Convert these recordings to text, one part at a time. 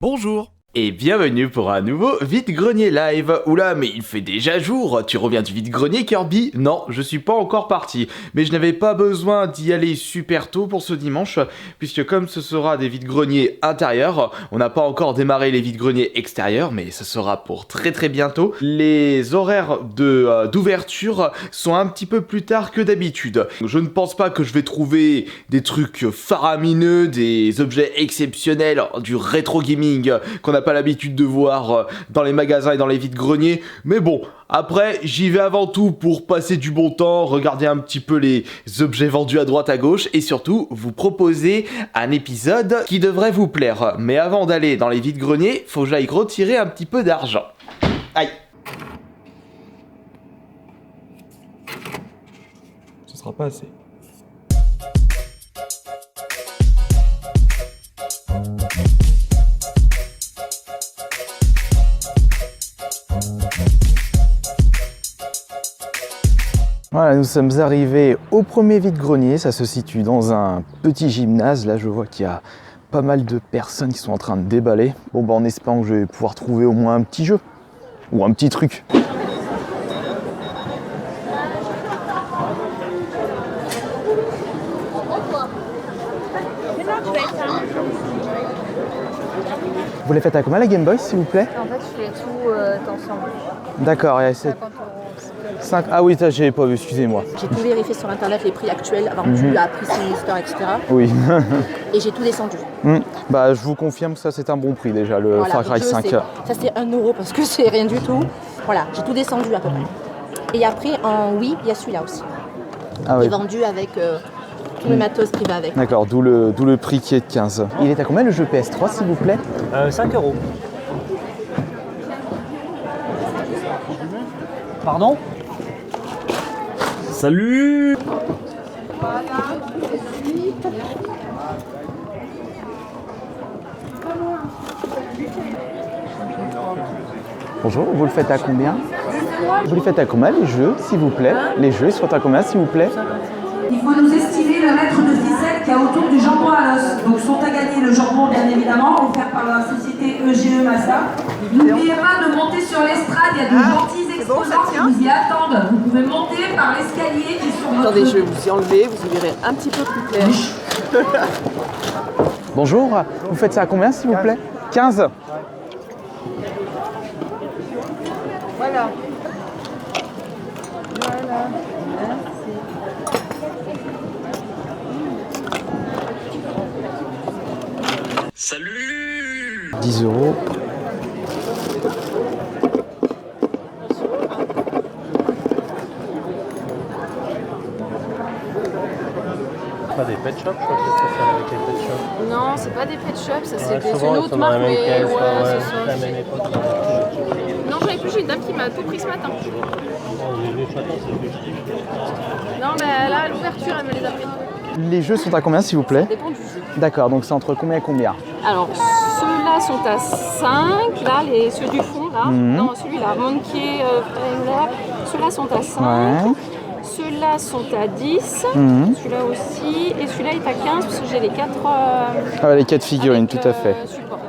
Bonjour et bienvenue pour un nouveau vide-grenier live. Oula, mais il fait déjà jour. Tu reviens du vide-grenier, Kirby? Non, je suis pas encore parti. Mais je n'avais pas besoin d'y aller super tôt pour ce dimanche, puisque comme ce sera des vide-greniers intérieurs, on n'a pas encore démarré les vide-greniers extérieurs, mais ce sera pour très bientôt. Les horaires d'ouverture sont un petit peu plus tard que d'habitude. Je ne pense pas que je vais trouver des trucs faramineux, des objets exceptionnels, du rétro gaming qu'on n'a pas l'habitude de voir dans les magasins et dans les vides-greniers, mais bon, après j'y vais avant tout pour passer du bon temps, regarder un petit peu les objets vendus à droite à gauche et surtout vous proposer un épisode qui devrait vous plaire. Mais avant d'aller dans les vides-greniers, faut que j'aille retirer un petit peu d'argent. Aïe. Ce sera pas assez. Voilà, nous sommes arrivés au premier vide-grenier. Ça se situe dans un petit gymnase. Là, je vois qu'il y a pas mal de personnes qui sont en train de déballer. Bon, bah, en espérant que je vais pouvoir trouver au moins un petit jeu ou un petit truc. Vous les faites à combien la Game Boy, s'il vous plaît? En fait, je fais tout ensemble. D'accord, et c'est 50 euros. 5. Ah oui, ça, j'ai pas vu, excusez-moi. J'ai tout vérifié sur internet, les prix actuels, vendus à prix Sinister, etc. Oui. Et j'ai tout descendu. Bah, je vous confirme que ça, c'est un bon prix déjà, le Voilà, Far Cry donc 5. ça c'est 1 euro parce que c'est rien du tout. Voilà, j'ai tout descendu à peu près. Et après, en oui, il y a celui-là aussi. Ah Il oui. est vendu avec tout le matos qui va avec. D'accord, d'où le prix qui est de 15. Il est à combien le jeu PS3, s'il vous plaît? 5 euros. Pardon? Salut! Bonjour, vous le faites à combien? Vous les faites à combien les jeux, s'il vous plaît? Les jeux, ils sont à combien, s'il vous plaît? Il faut nous estimer le mètre de ficelle qu'il y a autour du jambon à l'os. Donc sont à gagner le jambon, bien évidemment, offert par la société EGE Massa. N'oubliez pas de monter sur l'estrade, il y a de gentils exposants qui vous y attendent. Vous pouvez monter par l'escalier qui est sur votre... Attendez, je vais vous y enlever, vous y verrez un petit peu plus clair. Bonjour, vous faites ça à combien, s'il vous plaît? 15. Voilà. Salut! 10 euros. Pas des pet shops, je crois que c'est ça avec les pet shops. Non, c'est pas des pet shops, ça Ouais, c'est souvent, une ils autre sont dans la marque, même mais caisse, ouais, ouais, c'est ça. la même époque. Non, j'en ai plus, j'ai une dame qui m'a tout pris ce matin. Les vieux chatons, c'est plus cher. Non, mais là, à l'ouverture, elle me les a pris. Les jeux sont à combien, s'il vous plaît? Ça dépend du jeu. D'accord, donc c'est entre combien et combien? Alors, ceux-là sont à 5, là, ceux du fond, là. Non, celui-là, Monkey, Frameler, ceux-là sont à 5. Ouais. Ceux-là sont à 10, celui-là aussi, et celui-là est à 15 parce que j'ai les 4 Ah, les 4 figurines, tout à fait. supports.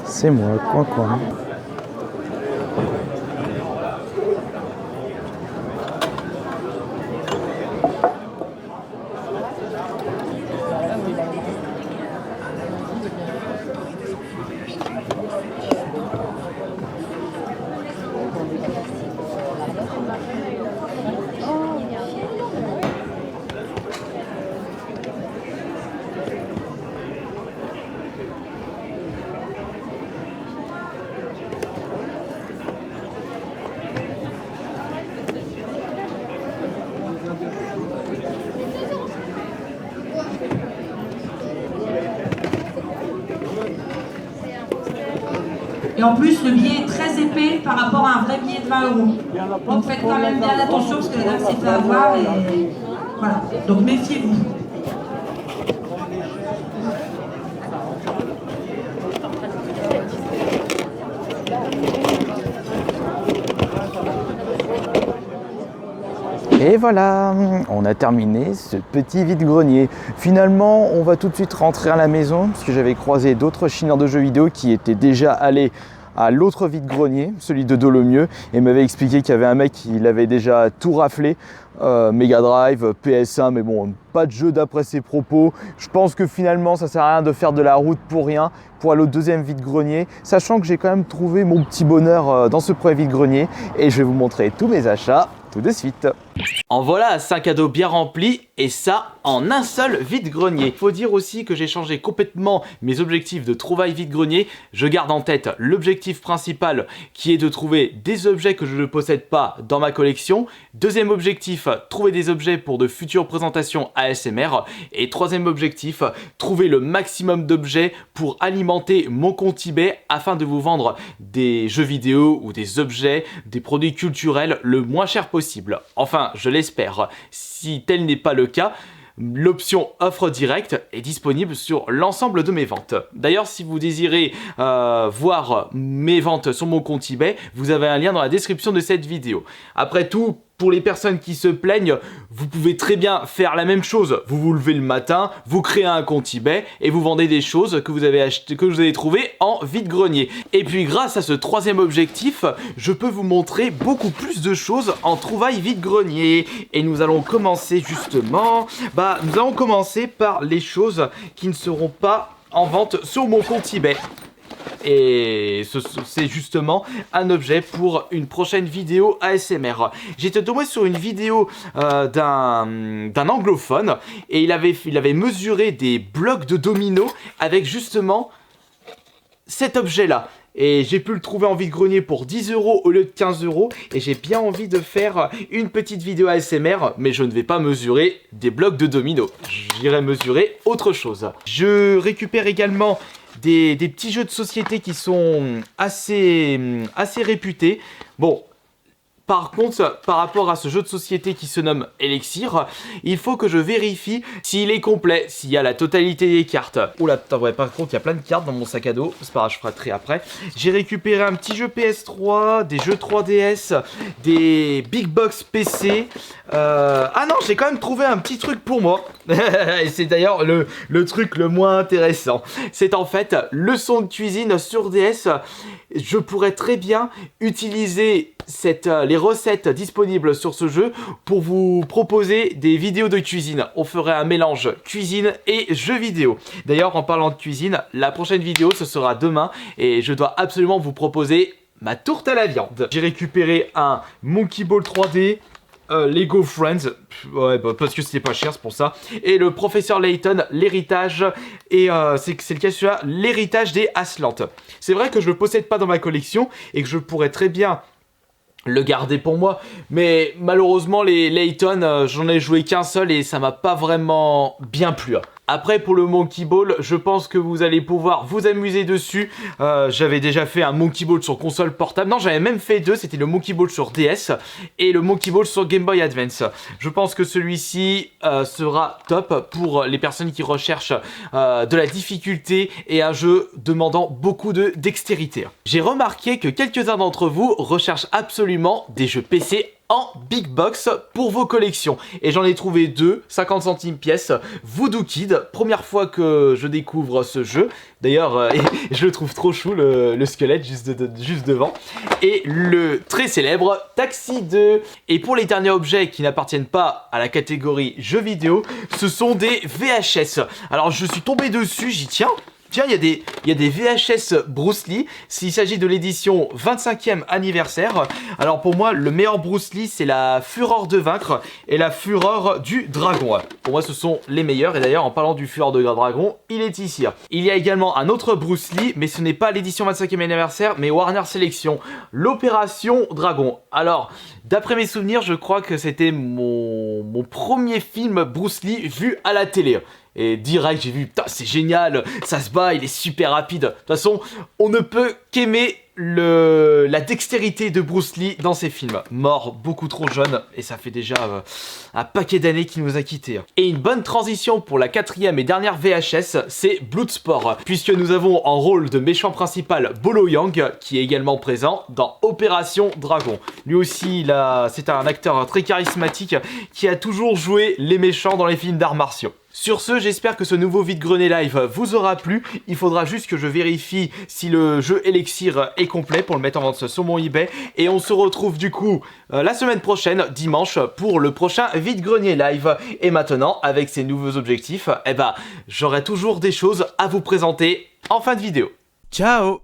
C'est moi, coin. Et en plus, le billet est très épais par rapport à un vrai billet de 20 €. Donc faites quand même bien attention parce que la dame s'est fait avoir et voilà. Donc méfiez-vous. Et voilà, on a terminé ce petit vide-grenier. Finalement, on va tout de suite rentrer à la maison parce que j'avais croisé d'autres chineurs de jeux vidéo qui étaient déjà allés à l'autre vide-grenier, celui de Dolomieu, et m'avait expliqué qu'il y avait un mec qui l'avait déjà tout raflé, Mega Drive, PS1, mais bon, pas de jeu d'après ses propos. Je pense que finalement, ça sert à rien de faire de la route pour rien, pour aller au deuxième vide-grenier, sachant que j'ai quand même trouvé mon petit bonheur dans ce premier vide-grenier, et je vais vous montrer tous mes achats tout de suite. En voilà 5 cadeaux bien remplis et ça en un seul vide-grenier. Faut dire aussi que j'ai changé complètement mes objectifs de trouvailles vide-grenier. Je garde en tête l'objectif principal qui est de trouver des objets que je ne possède pas dans ma collection. Deuxième objectif, trouver des objets pour de futures présentations ASMR. Et troisième objectif, trouver le maximum d'objets pour alimenter mon compte eBay afin de vous vendre des jeux vidéo ou des objets, des produits culturels le moins cher possible. Enfin, je l'espère. Si tel n'est pas le cas, l'option offre directe est disponible sur l'ensemble de mes ventes. D'ailleurs, si vous désirez voir mes ventes sur mon compte eBay, vous avez un lien dans la description de cette vidéo. Après tout, pour les personnes qui se plaignent, vous pouvez très bien faire la même chose. Vous vous levez le matin, vous créez un compte eBay et vous vendez des choses que vous avez achetées, que vous avez trouvées en vide-grenier. Et puis grâce à ce troisième objectif, je peux vous montrer beaucoup plus de choses en trouvailles vide-grenier. Et nous allons commencer justement, nous allons commencer par les choses qui ne seront pas en vente sur mon compte eBay. Et c'est justement un objet pour une prochaine vidéo ASMR. J'étais tombé sur une vidéo d'un anglophone et il avait mesuré des blocs de dominos avec justement cet objet-là. Et j'ai pu le trouver en vide-grenier pour 10 € au lieu de 15 € et j'ai bien envie de faire une petite vidéo ASMR, mais je ne vais pas mesurer des blocs de dominos. J'irai mesurer autre chose. Je récupère également des petits jeux de société qui sont assez réputés. Bon, par contre, par rapport à ce jeu de société qui se nomme Elixir, il faut que je vérifie s'il est complet, s'il y a la totalité des cartes. Oula, putain, ouais, par contre, il y a plein de cartes dans mon sac à dos. C'est pas grave, je ferai tri après. J'ai récupéré un petit jeu PS3, des jeux 3DS, des Big Box PC. Ah non, j'ai quand même trouvé un petit truc pour moi. Et c'est d'ailleurs le truc le moins intéressant. C'est en fait le son de cuisine sur DS. Je pourrais très bien utiliser les recettes disponibles sur ce jeu pour vous proposer des vidéos de cuisine. On ferait un mélange cuisine et jeux vidéo. D'ailleurs, en parlant de cuisine, la prochaine vidéo ce sera demain et je dois absolument vous proposer ma tourte à la viande. J'ai récupéré un Monkey Ball 3D, Lego Friends, ouais, parce que c'était pas cher, c'est pour ça. Et le professeur Layton, l'héritage, et c'est lequel celui-là, l'héritage des Aslant. C'est vrai que je le possède pas dans ma collection et que je pourrais très bien le garder pour moi, mais malheureusement les Layton, j'en ai joué qu'un seul et ça m'a pas vraiment bien plu. Après, pour le Monkey Ball, je pense que vous allez pouvoir vous amuser dessus. J'avais déjà fait un Monkey Ball sur console portable. Non, j'avais même fait deux. C'était le Monkey Ball sur DS et le Monkey Ball sur Game Boy Advance. Je pense que celui-ci sera top pour les personnes qui recherchent de la difficulté et un jeu demandant beaucoup de dextérité. J'ai remarqué que quelques-uns d'entre vous recherchent absolument des jeux PC en big box pour vos collections. Et j'en ai trouvé deux, 50 centimes pièce, Voodoo Kid, première fois que je découvre ce jeu. D'ailleurs, je le trouve trop chou, le squelette juste devant. Et le très célèbre Taxi 2. Et pour les derniers objets qui n'appartiennent pas à la catégorie jeux vidéo, ce sont des VHS. Alors je suis tombé dessus, j'y tiens. Tiens, il y a des VHS Bruce Lee, s'il s'agit de l'édition 25e anniversaire. Alors pour moi, le meilleur Bruce Lee, c'est la Fureur de vaincre et la Fureur du dragon. Pour moi, ce sont les meilleurs. Et d'ailleurs, en parlant du Fureur de dragon, il est ici. Il y a également un autre Bruce Lee, mais ce n'est pas l'édition 25e anniversaire, mais Warner Sélection, l'Opération Dragon. Alors, d'après mes souvenirs, je crois que c'était mon premier film Bruce Lee vu à la télé. Et direct, j'ai vu, putain, c'est génial, ça se bat, il est super rapide. De toute façon, on ne peut qu'aimer la dextérité de Bruce Lee dans ses films. Mort beaucoup trop jeune, et ça fait déjà un paquet d'années qu'il nous a quittés. Et une bonne transition pour la 4e et dernière VHS, c'est Bloodsport, puisque nous avons en rôle de méchant principal Bolo Yang, qui est également présent dans Opération Dragon. Lui aussi, c'est un acteur très charismatique qui a toujours joué les méchants dans les films d'arts martiaux. Sur ce, j'espère que ce nouveau vide-grenier live vous aura plu. Il faudra juste que je vérifie si le jeu Elixir est complet pour le mettre en vente sur mon eBay. Et on se retrouve du coup la semaine prochaine, dimanche, pour le prochain vide-grenier live. Et maintenant, avec ces nouveaux objectifs, j'aurai toujours des choses à vous présenter en fin de vidéo. Ciao!